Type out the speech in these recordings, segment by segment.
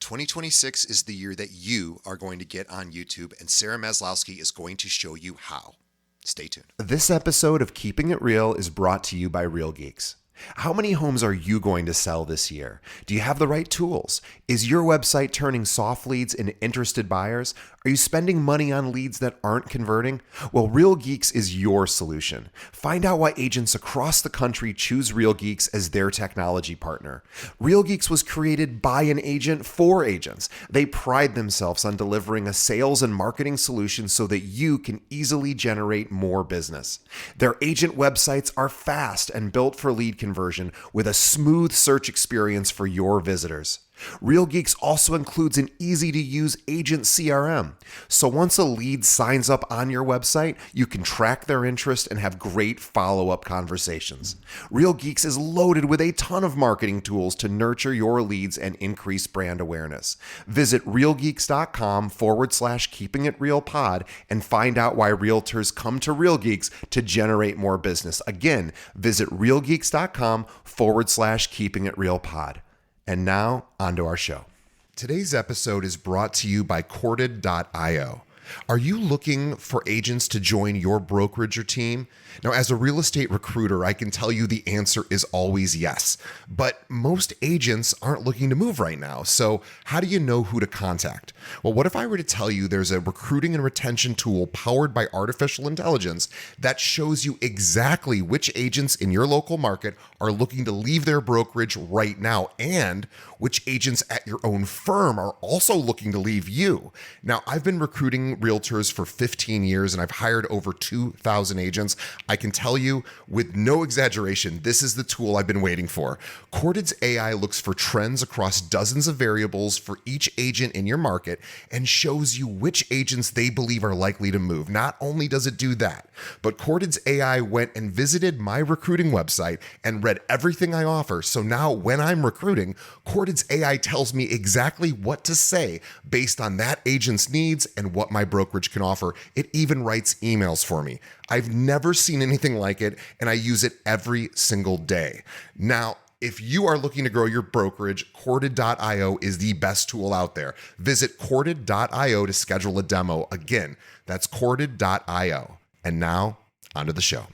2026 is the year that you are going to get on YouTube, and Sarah Maslowski is going to show you how. Stay tuned. This episode of Keeping It Real is brought to you by Real Geeks. How many homes are you going to sell this year? Do you have the right tools? Is your website turning soft leads into interested buyers? Are you spending money on leads that aren't converting? Well, Real Geeks is your solution. Find out why agents across the country choose Real Geeks as their technology partner. Real Geeks was created by an agent for agents. They pride themselves on delivering a sales and marketing solution so that you can easily generate more business. Their agent websites are fast and built for lead conversion with a smooth search experience for your visitors. Real Geeks also includes an easy-to-use agent CRM. So once a lead signs up on your website, you can track their interest and have great follow-up conversations. Real Geeks is loaded with a ton of marketing tools to nurture your leads and increase brand awareness. Visit realgeeks.com/keepingitrealpod and find out why realtors come to Real Geeks to generate more business. Again, visit realgeeks.com/keepingitrealpod. And now, onto our show. Today's episode is brought to you by Corded.io. Are you looking for agents to join your brokerage or team? Now, as a real estate recruiter, I can tell you the answer is always yes. But most agents aren't looking to move right now. So how do you know who to contact? Well, what if I were to tell you there's a recruiting and retention tool powered by artificial intelligence that shows you exactly which agents in your local market are looking to leave their brokerage right now, and which agents at your own firm are also looking to leave you? Now, I've been recruiting realtors for 15 years and I've hired over 2,000 agents. I can tell you with no exaggeration, this is the tool I've been waiting for. Corded's AI looks for trends across dozens of variables for each agent in your market and shows you which agents they believe are likely to move. Not only does it do that, but Corded's AI went and visited my recruiting website and read everything I offer. So now when I'm recruiting, Corded's AI tells me exactly what to say based on that agent's needs and what my brokerage can offer. It even writes emails for me. I've never seen anything like it, and I use it every single day. Now, if you are looking to grow your brokerage, Corded.io is the best tool out there. Visit Corded.io to schedule a demo. Again, that's Corded.io. And now, onto the show.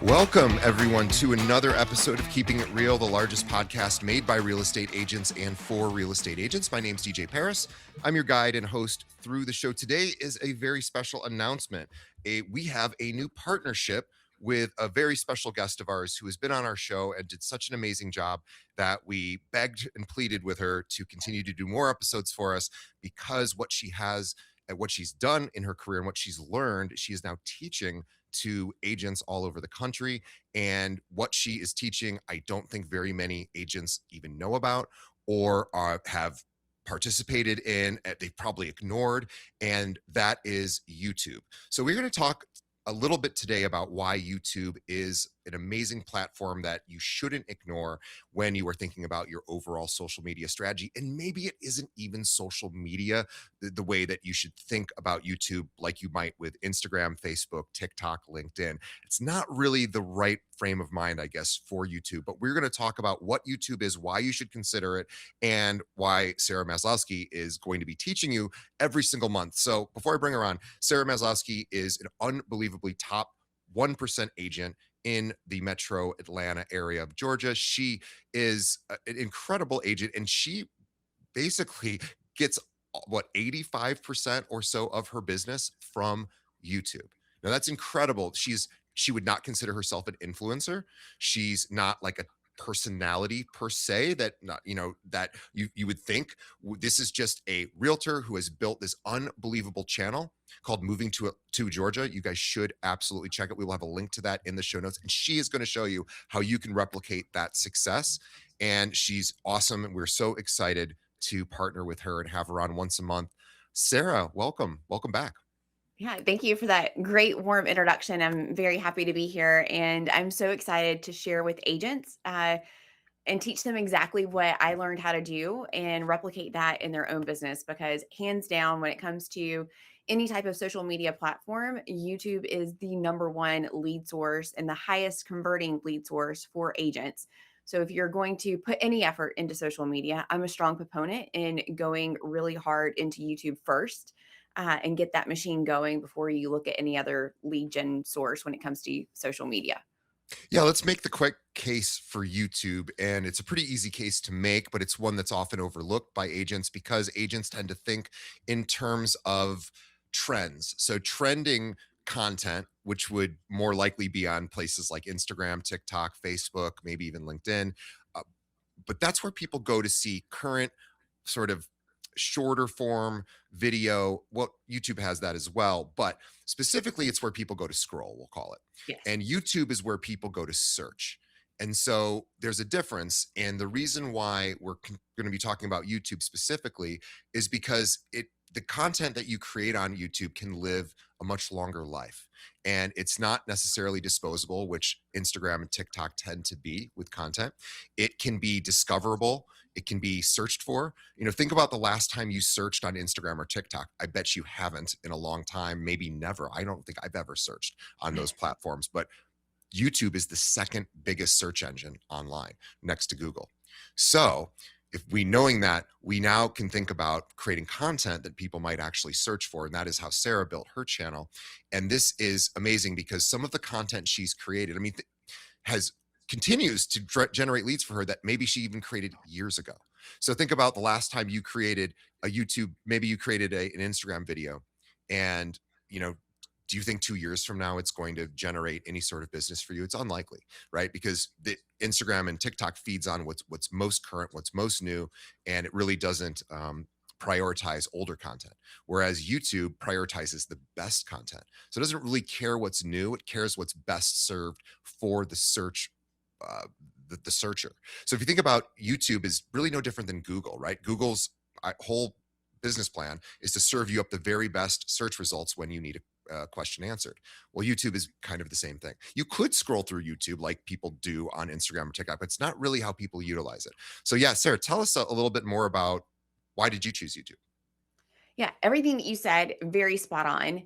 Welcome, everyone, to another episode of Keeping It Real, the largest podcast made by real estate agents and for real estate agents. My name's DJ Paris. I'm your guide and host through the show. Today is a very special announcement. We have a new partnership with a very special guest of ours who has been on our show and did such an amazing job that we begged and pleaded with her to continue to do more episodes for us, because what she has and what she's done in her career and what she's learned, she is now teaching to agents all over the country. And what she is teaching, I don't think very many agents even know about or have participated in. They've probably ignored, and that is YouTube. So we're going to talk a little bit today about why YouTube is an amazing platform that you shouldn't ignore when you are thinking about your overall social media strategy. And maybe it isn't even social media the way that you should think about YouTube, like you might with Instagram, Facebook, TikTok, LinkedIn. It's not really the right frame of mind, I guess, for YouTube. But we're going to talk about what YouTube is, why you should consider it, and why Sarah Maslowski is going to be teaching you every single month. So before I bring her on, Sarah Maslowski is an unbelievably top 1% agent in the metro Atlanta area of Georgia. She is an incredible agent, and she basically gets 85% or so of her business from YouTube. Now that's incredible. She would not consider herself an influencer. She's not like a personality per se that that you would think. This is just a realtor who has built this unbelievable channel called Moving to Georgia. You guys should absolutely check it. We will have a link to that in the show notes, and she is going to show you how you can replicate that success. And she's awesome, and we're so excited to partner with her and have her on once a month. Sarah, welcome back. Yeah, thank you for that great warm introduction. I'm very happy to be here, and I'm so excited to share with agents and teach them exactly what I learned how to do and replicate that in their own business. Because hands down, when it comes to any type of social media platform, YouTube is the number one lead source and the highest converting lead source for agents. So if you're going to put any effort into social media, I'm a strong proponent in going really hard into YouTube first, and get that machine going before you look at any other lead gen source when it comes to social media. Yeah, let's make the quick case for YouTube. And it's a pretty easy case to make, but it's one that's often overlooked by agents because agents tend to think in terms of trends. So, trending content, which would more likely be on places like Instagram, TikTok, Facebook, maybe even LinkedIn. uh, but that's where people go to see current sort of shorter form video. Well, YouTube has that as well, but specifically it's where people go to scroll, we'll call it. Yes. And YouTube is where people go to search. And so there's a difference. And the reason why we're going to be talking about YouTube specifically is because the content that you create on YouTube can live a much longer life. And it's not necessarily disposable, which Instagram and TikTok tend to be with content. It can be discoverable, it can be searched for. Think about the last time you searched on Instagram or TikTok. I bet you haven't in a long time, maybe never. I don't think I've ever searched on those platforms, but YouTube is the second biggest search engine online next to Google. So, if we knowing that, we now can think about creating content that people might actually search for. And that is how Sarah built her channel. And this is amazing because some of the content she's created, I mean, has continues to generate leads for her that maybe she even created years ago. So think about the last time you created a YouTube, maybe you created an Instagram video, and you know, do you think 2 years from now it's going to generate any sort of business for you? It's unlikely, right? Because the Instagram and TikTok feeds on what's most current, what's most new, and it really doesn't prioritize older content. Whereas YouTube prioritizes the best content. So it doesn't really care what's new, it cares what's best served for the search, uh, the searcher. So if you think about, YouTube is really no different than Google, right? Google's whole business plan is to serve you up the very best search results when you need a question answered. Well, YouTube is kind of the same thing. You could scroll through YouTube like people do on Instagram or TikTok, but it's not really how people utilize it. So yeah, Sarah, tell us a little bit more about why did you choose YouTube? Yeah, everything that you said, very spot on.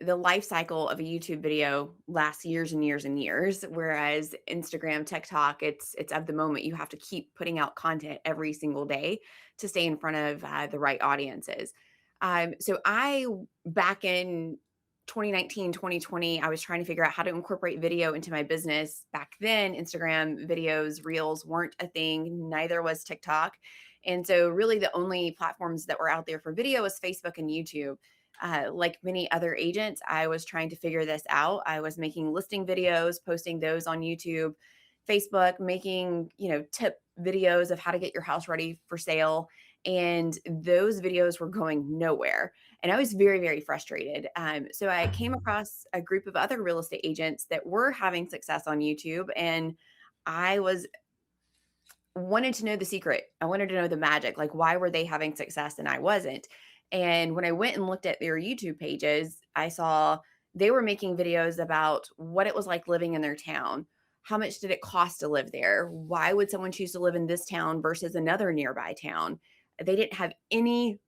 The life cycle of a YouTube video lasts years and years and years, whereas Instagram, TikTok, it's of the moment. You have to keep putting out content every single day to stay in front of the right audiences. So I back in 2019, 2020, I was trying to figure out how to incorporate video into my business. Back then, Instagram videos, reels weren't a thing, neither was TikTok. And so, really, the only platforms that were out there for video was Facebook and YouTube. Like many other agents, I was trying to figure this out. I was making listing videos, posting those on YouTube, Facebook, making tip videos of how to get your house ready for sale, and those videos were going nowhere. And I was very, very frustrated. So I came across a group of other real estate agents that were having success on YouTube, and I was wanted to know the secret. I wanted to know the magic. Like, why were they having success and I wasn't? And when I went and looked at their YouTube pages, I saw they were making videos about what it was like living in their town. How much did it cost to live there? Why would someone choose to live in this town versus another nearby town? They didn't have any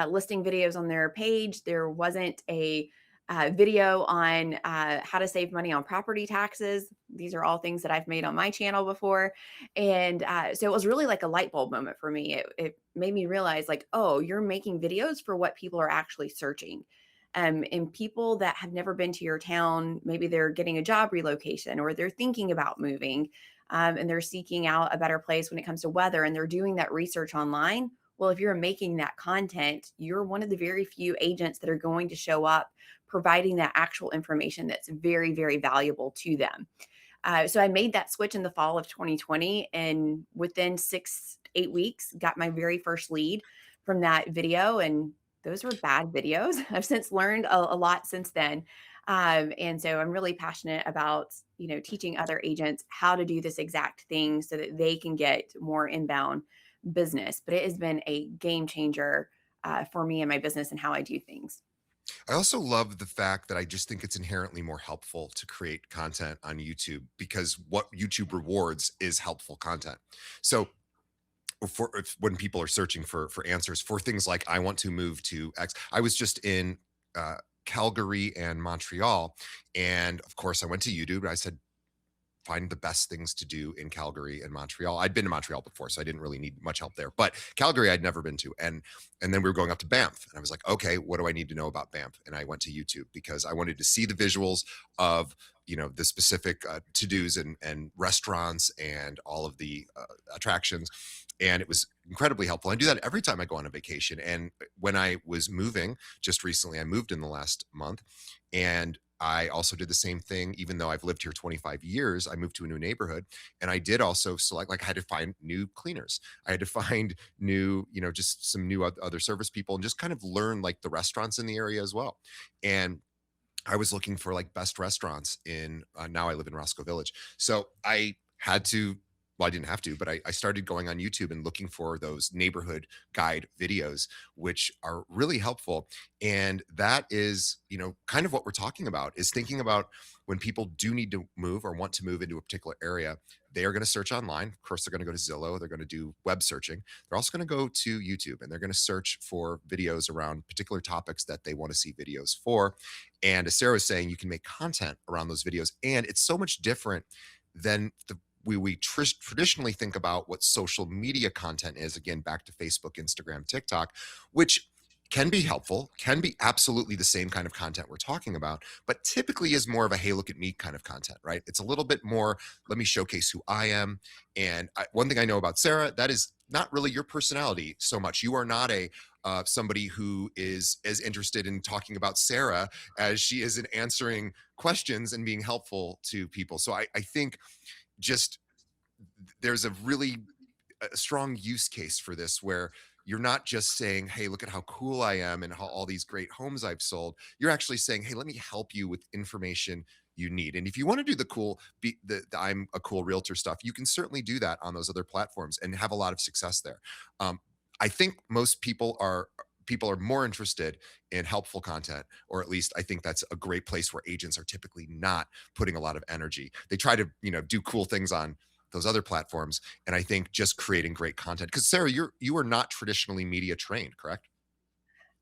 listing videos on their page. There wasn't a video on how to save money on property taxes. These are all things that I've made on my channel before. And so it was really like a light bulb moment for me. It made me realize, like, oh, you're making videos for what people are actually searching. And people that have never been to your town, maybe they're getting a job relocation or they're thinking about moving, and they're seeking out a better place when it comes to weather and they're doing that research online. Well, if you're making that content, you're one of the very few agents that are going to show up providing that actual information that's very, very valuable to them. So I made that switch in the fall of 2020, and within 6, 8 weeks, got my very first lead from that video. And those were bad videos. I've since learned a lot since then. And so I'm really passionate about, teaching other agents how to do this exact thing so that they can get more inbound business. But it has been a game changer for me and my business and how I do things. I also love the fact that I just think it's inherently more helpful to create content on YouTube because what YouTube rewards is helpful content. So when people are searching for answers for things like I want to move to X, I was just in Calgary and Montreal, and of course I went to YouTube and I said find the best things to do in Calgary and Montreal. I'd been to Montreal before, so I didn't really need much help there. But Calgary, I'd never been to, and then we were going up to Banff, and I was like, okay, what do I need to know about Banff? And I went to YouTube because I wanted to see the visuals of the specific to dos and restaurants and all of the attractions. And it was incredibly helpful. I do that every time I go on a vacation. And when I was moving just recently, I moved in the last month, and I also did the same thing, even though I've lived here 25 years. I moved to a new neighborhood and I did also select, like, I had to find new cleaners. I had to find new, just some new other service people and just kind of learn like the restaurants in the area as well. And I was looking for like best restaurants in, now I live in Roscoe Village. So I had to, well, I didn't have to, but I started going on YouTube and looking for those neighborhood guide videos, which are really helpful. And that is, kind of what we're talking about is thinking about when people do need to move or want to move into a particular area, they are going to search online. Of course, they're going to go to Zillow, they're going to do web searching. They're also going to go to YouTube and they're going to search for videos around particular topics that they want to see videos for. And as Sarah was saying, you can make content around those videos. And it's so much different than we traditionally think about what social media content is. Again, back to Facebook, Instagram, TikTok, which can be helpful, can be absolutely the same kind of content we're talking about, but typically is more of a hey, look at me kind of content, right? It's a little bit more, let me showcase who I am. And one thing I know about Sarah, that is not really your personality so much. You are not a somebody who is as interested in talking about Sarah as she is in answering questions and being helpful to people. So I think just there's a really a strong use case for this where you're not just saying, hey, look at how cool I am and how all these great homes I've sold. You're actually saying, hey, let me help you with information you need. And if you want to do the cool, the I'm a cool realtor stuff, you can certainly do that on those other platforms and have a lot of success there. I think most people are more interested in helpful content, or at least I think that's a great place where agents are typically not putting a lot of energy. They try to, do cool things on those other platforms. And I think just creating great content. Because Sarah, you are not traditionally media trained, correct?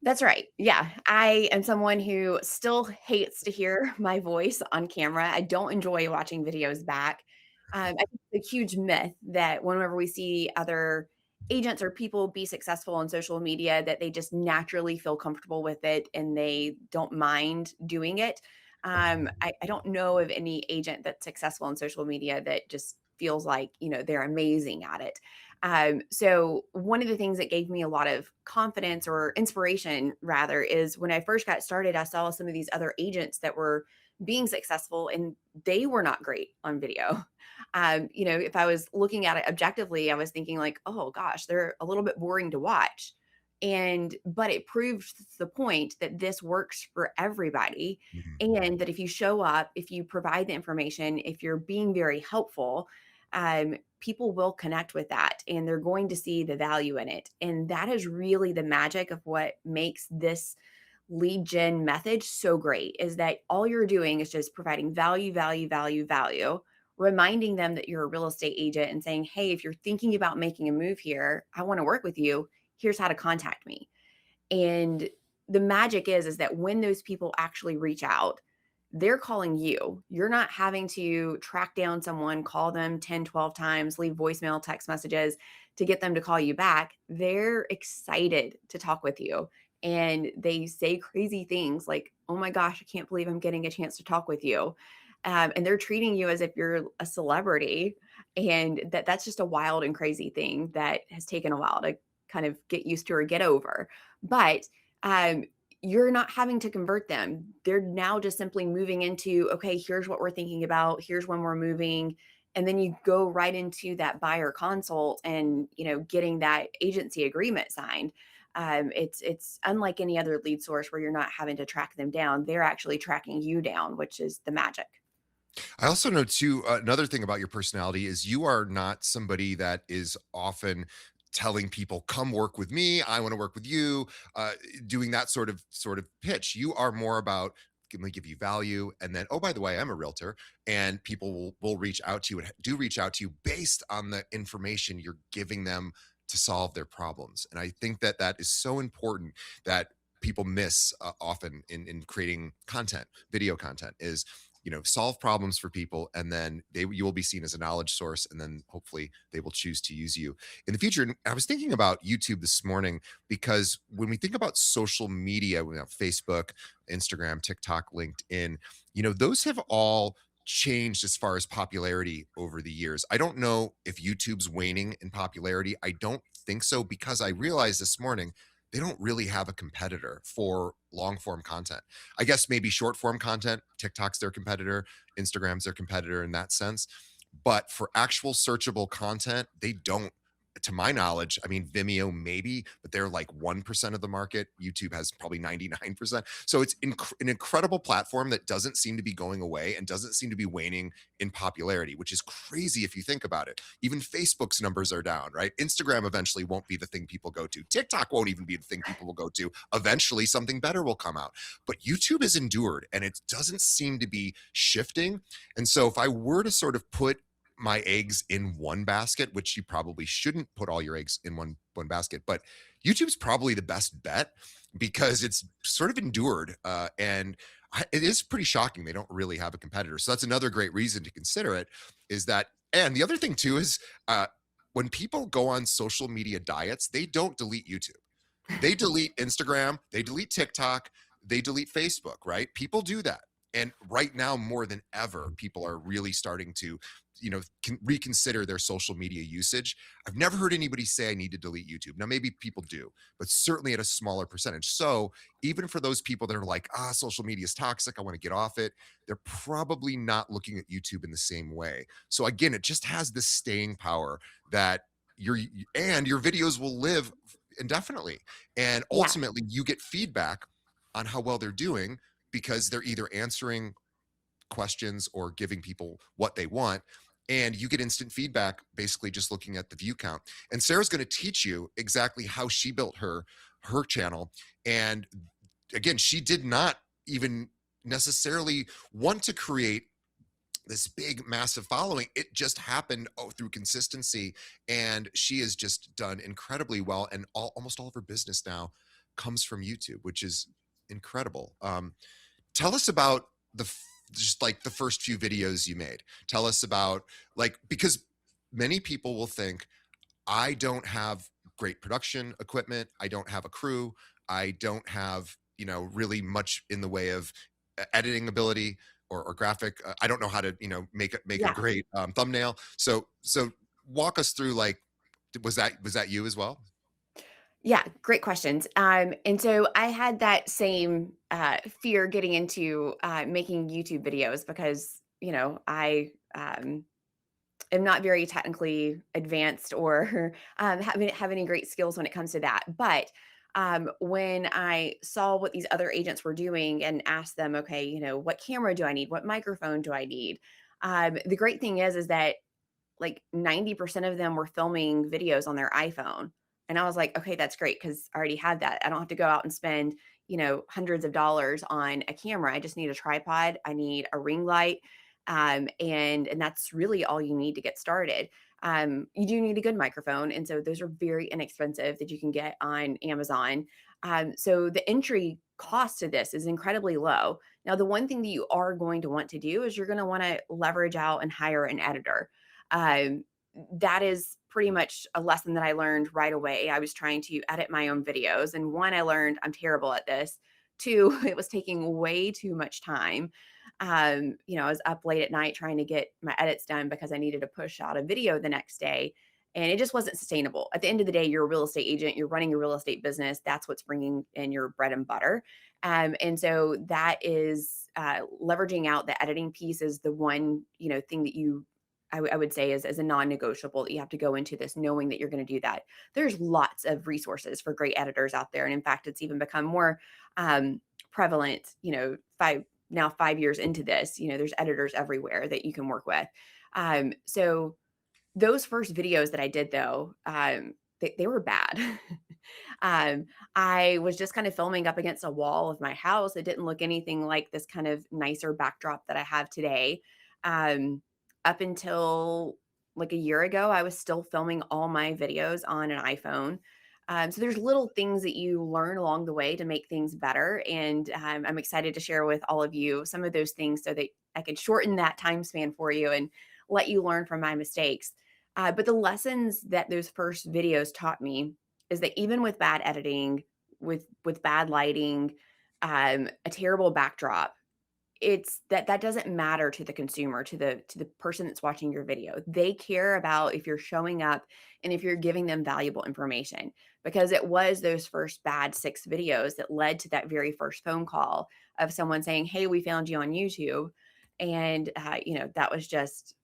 That's right. Yeah. I am someone who still hates to hear my voice on camera. I don't enjoy watching videos back. I think it's a huge myth that whenever we see other agents or people be successful on social media, that they just naturally feel comfortable with it and they don't mind doing it. I don't know of any agent that's successful on social media that just feels like, they're amazing at it. So one of the things that gave me a lot of confidence or inspiration rather is when I first got started, I saw some of these other agents that were being successful and they were not great on video. If I was looking at it objectively, I was thinking like, oh gosh, they're a little bit boring to watch. But it proved the point that this works for everybody. Mhm. And that if you show up, if you provide the information, if you're being very helpful, people will connect with that and they're going to see the value in it. And that is really the magic of what makes this lead gen method so great is that all you're doing is just providing value, value, value, value, reminding them that you're a real estate agent and saying, hey, if you're thinking about making a move here, I want to work with you. Here's how to contact me. And the magic is that when those people actually reach out, they're calling you. You're not having to track down someone, call them 10, 12 times, leave voicemail, text messages to get them to call you back. They're excited to talk with you. And they say crazy things like, oh my gosh, I can't believe I'm getting a chance to talk with you. And they're treating you as if you're a celebrity. And that's just a wild and crazy thing that has taken a while to kind of get used to or get over. But um, you're not having to convert them. They're now just simply moving into, okay, here's what we're thinking about, here's when we're moving. And then you go right into that buyer consult and, getting that agency agreement signed. It's unlike any other lead source where you're not having to track them down. They're actually tracking you down, which is the magic. I also know too, another thing about your personality is you are not somebody that is often telling people, come work with me, I want to work with you, uh, doing that sort of pitch. You are more about, let me give you value, and then, oh, by the way, I'm a realtor, and people will reach out to you and do reach out to you based on the information you're giving them to solve their problems. And I think that that is so important, that people miss often in creating content, video content, is, solve problems for people, and then you will be seen as a knowledge source, and then hopefully they will choose to use you in the future. And I was thinking about YouTube this morning, because when we think about social media, we have Facebook, Instagram, TikTok, LinkedIn, those have all changed as far as popularity over the years. I don't know if YouTube's waning in popularity. I don't think so, because I realized this morning they don't really have a competitor for long form content. I guess maybe short form content, TikTok's their competitor, Instagram's their competitor in that sense. But for actual searchable content, they don't, to my knowledge. I mean, Vimeo maybe, but they're like 1% of the market. YouTube has probably 99%. So it's an incredible platform that doesn't seem to be going away and doesn't seem to be waning in popularity, which is crazy if you think about it. Even Facebook's numbers are down, right? Instagram eventually won't be the thing people go to. TikTok won't even be the thing people will go to. Eventually, something better will come out. But YouTube has endured, and it doesn't seem to be shifting. And so if I were to sort of put my eggs in one basket, which you probably shouldn't put all your eggs in one basket, but YouTube's probably the best bet, because it's sort of endured, and it is pretty shocking they don't really have a competitor. So that's another great reason to consider it. Is that, and the other thing too is, when people go on social media diets, they don't delete YouTube. They delete Instagram, they delete TikTok, they delete Facebook, right? People do that. And right now, more than ever, people are really starting to, reconsider their social media usage. I've never heard anybody say I need to delete YouTube. Now, maybe people do, but certainly at a smaller percentage. So even for those people that are like, social media is toxic, I want to get off it, they're probably not looking at YouTube in the same way. So again, it just has this staying power that your videos will live indefinitely. And Yeah. ultimately, you get feedback on how well they're doing, because they're either answering questions or giving people what they want. And you get instant feedback basically just looking at the view count. And Sarah's going to teach you exactly how she built her channel. And again, she did not even necessarily want to create this big massive following. It just happened, through consistency, and she has just done incredibly well, and almost all of her business now comes from YouTube, which is incredible. Tell us about just like the first few videos you made. Tell us about, like, because many people will think, I don't have great production equipment, I don't have a crew, I don't have, really much in the way of editing ability, or graphic. I don't know how to, make a Yeah. great thumbnail. So walk us through, like, was that you as well? Yeah, great questions. And so I had that same fear getting into making YouTube videos because, I am not very technically advanced or have any great skills when it comes to that. But when I saw what these other agents were doing and asked them, okay, what camera do I need? What microphone do I need? The great thing is that like 90% of them were filming videos on their iPhone. And I was like, okay, that's great because I already have that. I don't have to go out and spend, hundreds of dollars on a camera. I just need a tripod. I need a ring light. And that's really all you need to get started. You do need a good microphone. And so those are very inexpensive that you can get on Amazon. So the entry cost to this is incredibly low. Now, the one thing that you are going to want to do is you're going to want to leverage out and hire an editor. um, that is pretty much a lesson that I learned right away. I was trying to edit my own videos, and one, I learned I'm terrible at this. Two, it was taking way too much time. I was up late at night trying to get my edits done because I needed to push out a video the next day. And it just wasn't sustainable. At the end of the day, you're a real estate agent, you're running a real estate business. That's what's bringing in your bread and butter. And so that is leveraging out the editing piece is the one, thing that I would say is as a non-negotiable that you have to go into this knowing that you're going to do that. There's lots of resources for great editors out there. And in fact, it's even become more prevalent, 5 years into this, there's editors everywhere that you can work with. So those first videos that I did though, they were bad. um, I was just kind of filming up against a wall of my house. It didn't look anything like this kind of nicer backdrop that I have today. Um, Up until like a year ago, I was still filming all my videos on an iPhone. So there's little things that you learn along the way to make things better, and I'm excited to share with all of you some of those things so that I can shorten that time span for you and let you learn from my mistakes. But the lessons that those first videos taught me is that even with bad editing, with bad lighting, a terrible backdrop, it's that doesn't matter to the consumer, to the person that's watching your video. They care about if you're showing up and if you're giving them valuable information, because it was those first bad 6 videos that led to that very first phone call of someone saying, "Hey, we found you on YouTube." And, that was just,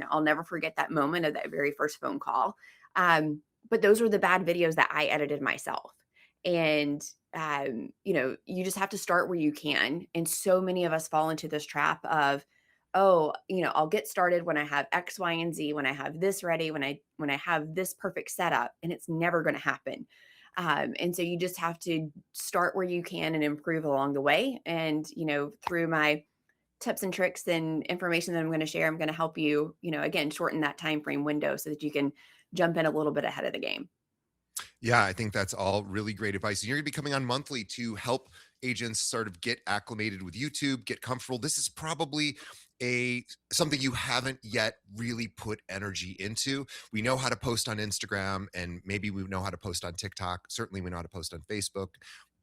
I'll never forget that moment of that very first phone call. But those were the bad videos that I edited myself. And you just have to start where you can. And so many of us fall into this trap of, oh, I'll get started when I have X, Y, and Z, when I have this ready, when I have this perfect setup, and it's never going to happen. And so you just have to start where you can and improve along the way. And through my tips and tricks and information that I'm going to share, I'm going to help you, again, shorten that time frame window so that you can jump in a little bit ahead of the game. Yeah, I think that's all really great advice. And you're going to be coming on monthly to help agents sort of get acclimated with YouTube, get comfortable. This is probably a something you haven't yet really put energy into. We know how to post on Instagram and maybe we know how to post on TikTok. Certainly we know how to post on Facebook,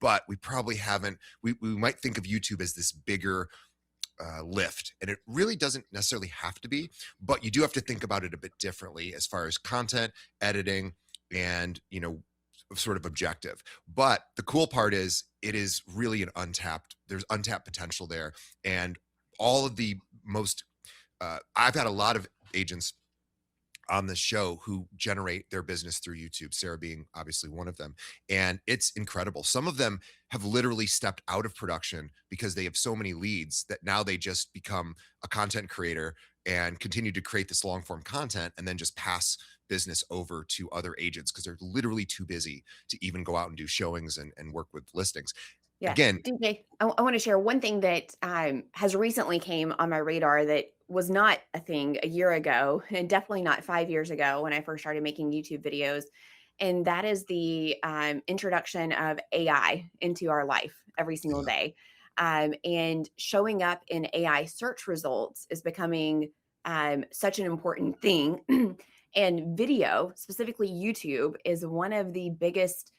but we probably haven't we might think of YouTube as this bigger lift. And it really doesn't necessarily have to be, but you do have to think about it a bit differently as far as content, editing, and, sort of objective. But the cool part is it is really there's untapped potential there. And all of the most, I've had a lot of agents on the show who generate their business through YouTube, Sarah being obviously one of them. And it's incredible. Some of them have literally stepped out of production because they have so many leads that now they just become a content creator and continue to create this long form content and then just pass business over to other agents because they're literally too busy to even go out and do showings and work with listings. Yeah. Again, DJ, I want to share one thing that has recently came on my radar that was not a thing a year ago, and definitely not 5 years ago when I first started making YouTube videos. And that is the introduction of AI into our life every single yeah, day. And showing up in AI search results is becoming such an important thing. And video, specifically YouTube, is one of the biggest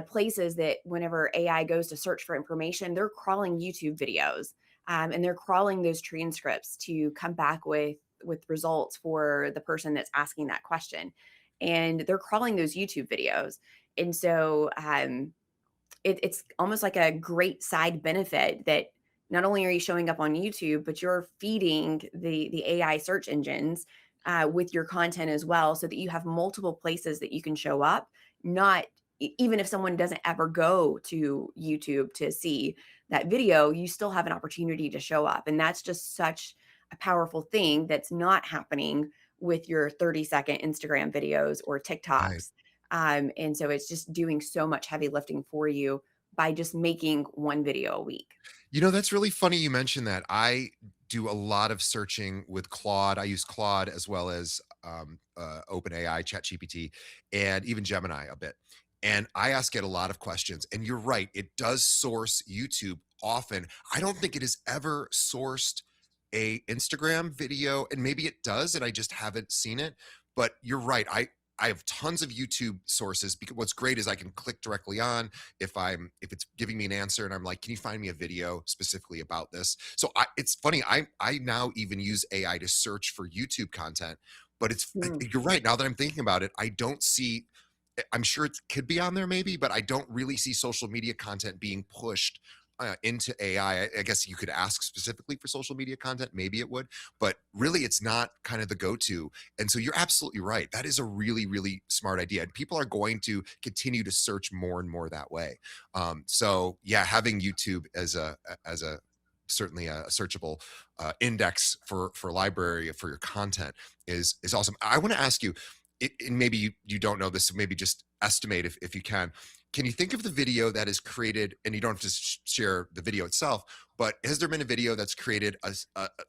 places that whenever AI goes to search for information, they're crawling YouTube videos, and they're crawling those transcripts to come back with results for the person that's asking that question, and they're crawling those YouTube videos, and so it's almost like a great side benefit that not only are you showing up on YouTube, but you're feeding the AI search engines with your content as well, so that you have multiple places that you can show up. Not even if someone doesn't ever go to YouTube to see that video, you still have an opportunity to show up, and that's just such a powerful thing that's not happening with your 30-second Instagram videos or right. TikToks. And so it's just doing so much heavy lifting for you by just making one video a week. That's really funny you mentioned that. I do a lot of searching with Claude. I use Claude as well as OpenAI, ChatGPT, and even Gemini a bit. And I ask it a lot of questions. And you're right, it does source YouTube often. I don't think it has ever sourced a Instagram video, and maybe it does, and I just haven't seen it. But you're right. I have tons of YouTube sources because what's great is I can click directly on if it's giving me an answer and I'm like, can you find me a video specifically about this? So it's funny. I now even use AI to search for YouTube content, but Mm. you're right. Now that I'm thinking about it, I don't see. I'm sure it could be on there maybe, but I don't really see social media content being pushed into AI. I guess you could ask specifically for social media content, maybe it would, but really it's not kind of the go-to. And so you're absolutely right. That is a really, really smart idea. And people are going to continue to search more and more that way. So yeah, having YouTube as a certainly a searchable index for library for your content is awesome. I want to ask you, and maybe you don't know this, so maybe just estimate if you can. Can you think of the video that is created, and you don't have to share the video itself, but has there been a video that's created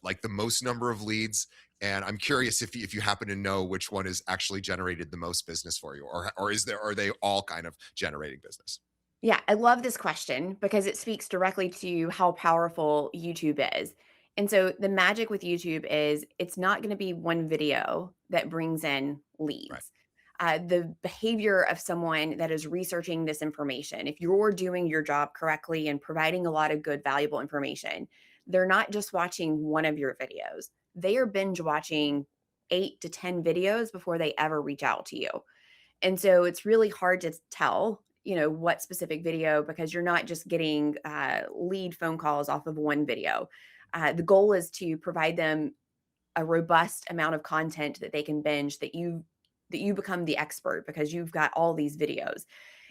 like the most number of leads? And I'm curious if you happen to know which one has actually generated the most business for you, or are they all kind of generating business? Yeah, I love this question because it speaks directly to how powerful YouTube is. And so the magic with YouTube is it's not going to be one video that brings in Right. leads. The behavior of someone that is researching this information, if you're doing your job correctly and providing a lot of good, valuable information, they're not just watching one of your videos, they are binge watching 8 to 10 videos before they ever reach out to you. And so it's really hard to tell, what specific video because you're not just getting lead phone calls off of one video. The goal is to provide them a robust amount of content that they can binge that you become the expert because you've got all these videos.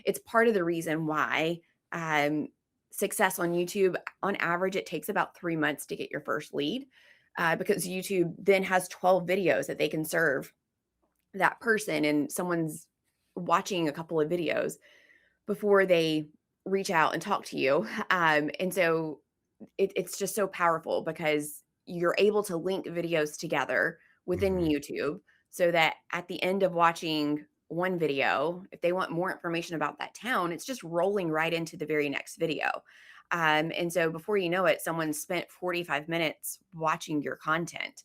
It's part of the reason why um, success on YouTube, on average, it takes about 3 months to get your first lead because YouTube then has 12 videos that they can serve that person and someone's watching a couple of videos before they reach out and talk to you. And so it's just so powerful because you're able to link videos together within Hmm. YouTube so that at the end of watching one video, if they want more information about that town, it's just rolling right into the very next video. And so before you know it, someone spent 45 minutes watching your content,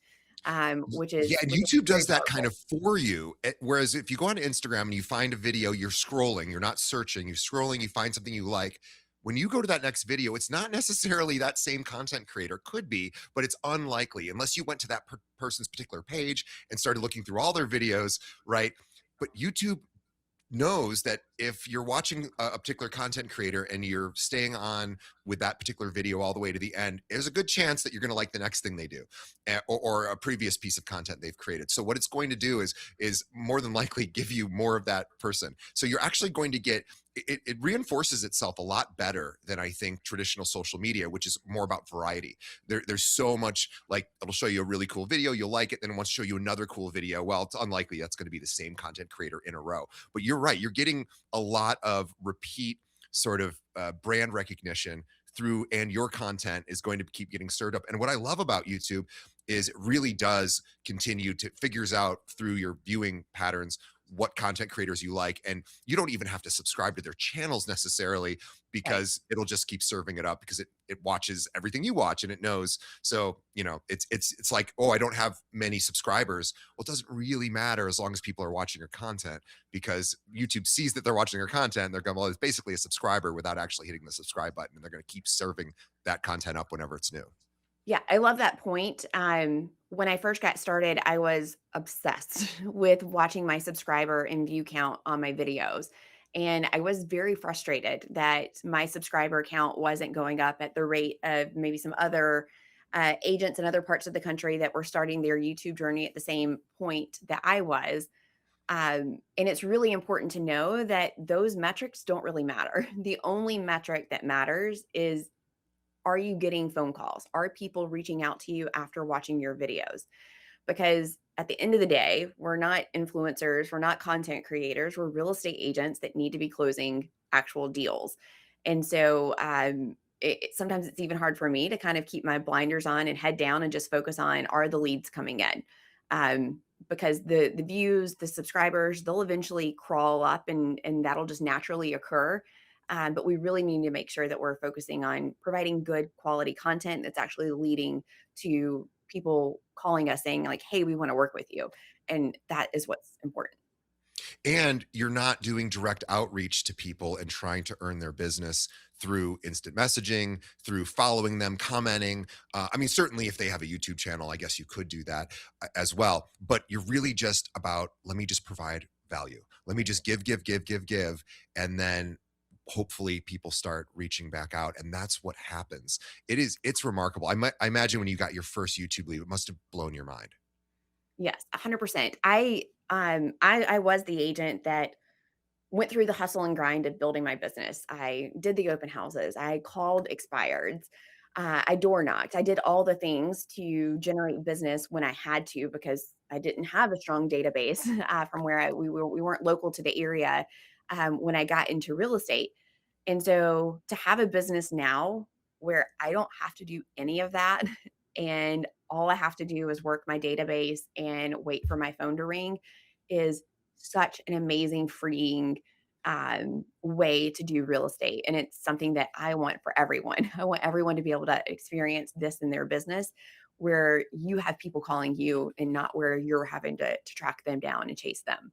which Yeah, is and which is YouTube very does that kind powerful. of for you. Whereas if you go on Instagram and you find a video, you're scrolling, you're not searching, you're scrolling, you find something you like. When you go to that next video, it's not necessarily that same content creator, could be, but it's unlikely unless you went to that person's particular page and started looking through all their videos, right? But YouTube knows that if you're watching a particular content creator and you're staying on with that particular video all the way to the end, there's a good chance that you're going to like the next thing they do, or a previous piece of content they've created. So what it's going to do is more than likely give you more of that person. So you're actually going to get it reinforces itself a lot better than I think traditional social media, which is more about variety. There's so much, like it'll show you a really cool video, you'll like it, then it wants to show you another cool video. Well, it's unlikely that's going to be the same content creator in a row. But you're right, you're getting a lot of repeat sort of brand recognition through, and your content is going to keep getting stirred up. And what I love about YouTube is it really does continue to figures out through your viewing patterns what content creators you like, and you don't even have to subscribe to their channels necessarily, Right. because it'll just keep serving it up because it watches everything you watch and it knows. So it's like, oh, I don't have many subscribers. Well, it doesn't really matter as long as people are watching your content, because YouTube sees that they're watching your content. They're going, well, it's basically a subscriber without actually hitting the subscribe button, and they're going to keep serving that content up whenever it's new. Yeah, I love that point. When I first got started, I was obsessed with watching my subscriber and view count on my videos. And I was very frustrated that my subscriber count wasn't going up at the rate of maybe some other agents in other parts of the country that were starting their YouTube journey at the same point that I was. And it's really important to know that those metrics don't really matter. The only metric that matters is, are you getting phone calls? Are people reaching out to you after watching your videos? Because at the end of the day, we're not influencers, we're not content creators, we're real estate agents that need to be closing actual deals. And so sometimes it's even hard for me to kind of keep my blinders on and head down and just focus on, are the leads coming in? Because the views, the subscribers, they'll eventually crawl up and that'll just naturally occur. But we really need to make sure that we're focusing on providing good quality content that's actually leading to people calling us saying like, "Hey, we want to work with you," and that is what's important. And you're not doing direct outreach to people and trying to earn their business through instant messaging, through following them, commenting. I mean, certainly if they have a YouTube channel, I guess you could do that as well. But you're really just about, let me just provide value. Let me just give. And then hopefully people start reaching back out. And that's what happens. It's remarkable. I imagine when you got your first YouTube lead, it must have blown your mind. Yes, 100%. I was the agent that went through the hustle and grind of building my business. I did the open houses. I called expireds. I door knocked. I did all the things to generate business when I had to because I didn't have a strong database from where we weren't local to the area when I got into real estate. And so to have a business now where I don't have to do any of that and all I have to do is work my database and wait for my phone to ring is such an amazing freeing way to do real estate. And it's something that I want for everyone. I want everyone to be able to experience this in their business where you have people calling you and not where you're having to track them down and chase them.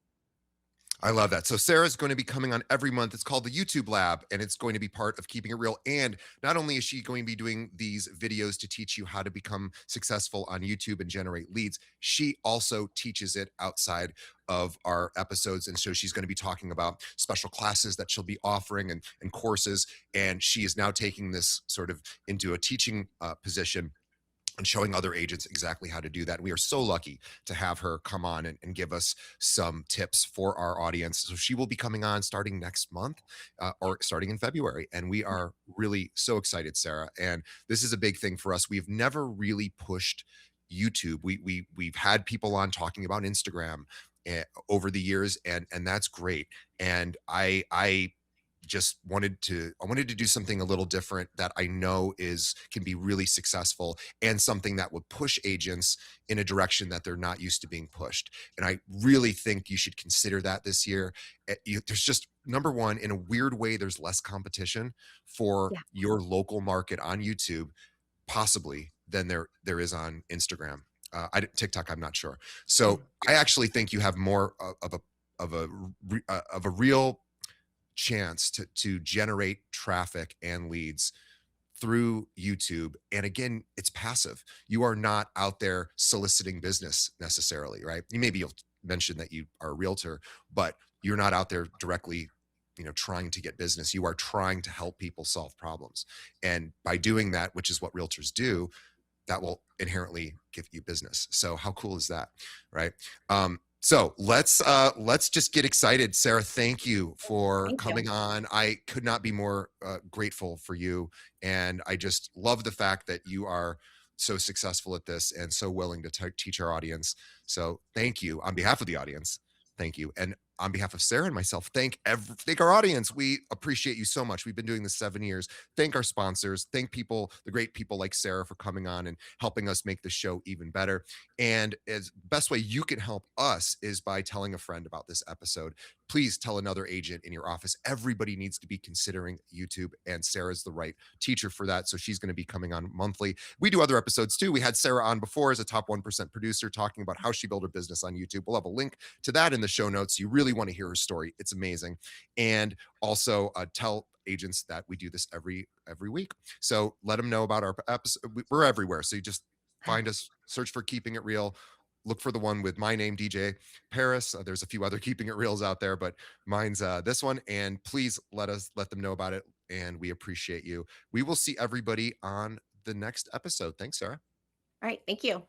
I love that. So Sarah's going to be coming on every month. It's called the YouTube Lab, and it's going to be part of Keeping It Real. And not only is she going to be doing these videos to teach you how to become successful on YouTube and generate leads, she also teaches it outside of our episodes. And so she's going to be talking about special classes that she'll be offering and courses. And she is now taking this sort of into a teaching position and showing other agents exactly how to do that. We are so lucky to have her come on and give us some tips for our audience. So she will be coming on starting next month or starting in February. And we are really so excited, Sarah. And this is a big thing for us. We've never really pushed YouTube. We've had people on talking about Instagram over the years, and that's great. And I just wanted to do something a little different that I know is can be really successful and something that would push agents in a direction that they're not used to being pushed. And I really think you should consider that this year. There's just number one, in a weird way, there's less competition for Yeah. your local market on YouTube, possibly than there is on Instagram. TikTok, I'm not sure. So Mm. I actually think you have more of a real chance to generate traffic and leads through YouTube. And again, it's passive. You are not out there soliciting business necessarily, right? Maybe you'll mention that you are a realtor, but you're not out there directly, trying to get business. You are trying to help people solve problems. And by doing that, which is what realtors do, that will inherently give you business. So how cool is that, right? So let's just get excited. Sarah, thank you for Thank you. coming on. I could not be more grateful for you, and I just love the fact that you are so successful at this and so willing to teach our audience. So thank you on behalf of the audience. Thank you, and on behalf of Sarah and myself, thank our audience. We appreciate you so much. We've been doing this 7 years. Thank our sponsors. Thank people, the great people like Sarah, for coming on and helping us make the show even better. And as best way you can help us is by telling a friend about this episode. Please tell another agent in your office. Everybody needs to be considering YouTube, and Sarah's the right teacher for that. So she's going to be coming on monthly. We do other episodes too. We had Sarah on before as a top 1% producer talking about how she built her business on YouTube. We'll have a link to that in the show notes. You really want to hear her story. It's amazing. And also tell agents that we do this every week. So let them know about our episode. We're everywhere. So you just find us, search for Keeping It Real. Look for the one with my name, DJ Paris. There's a few other Keeping It Reals out there, but mine's this one. And please let them know about it. And we appreciate you. We will see everybody on the next episode. Thanks, Sarah. All right. Thank you.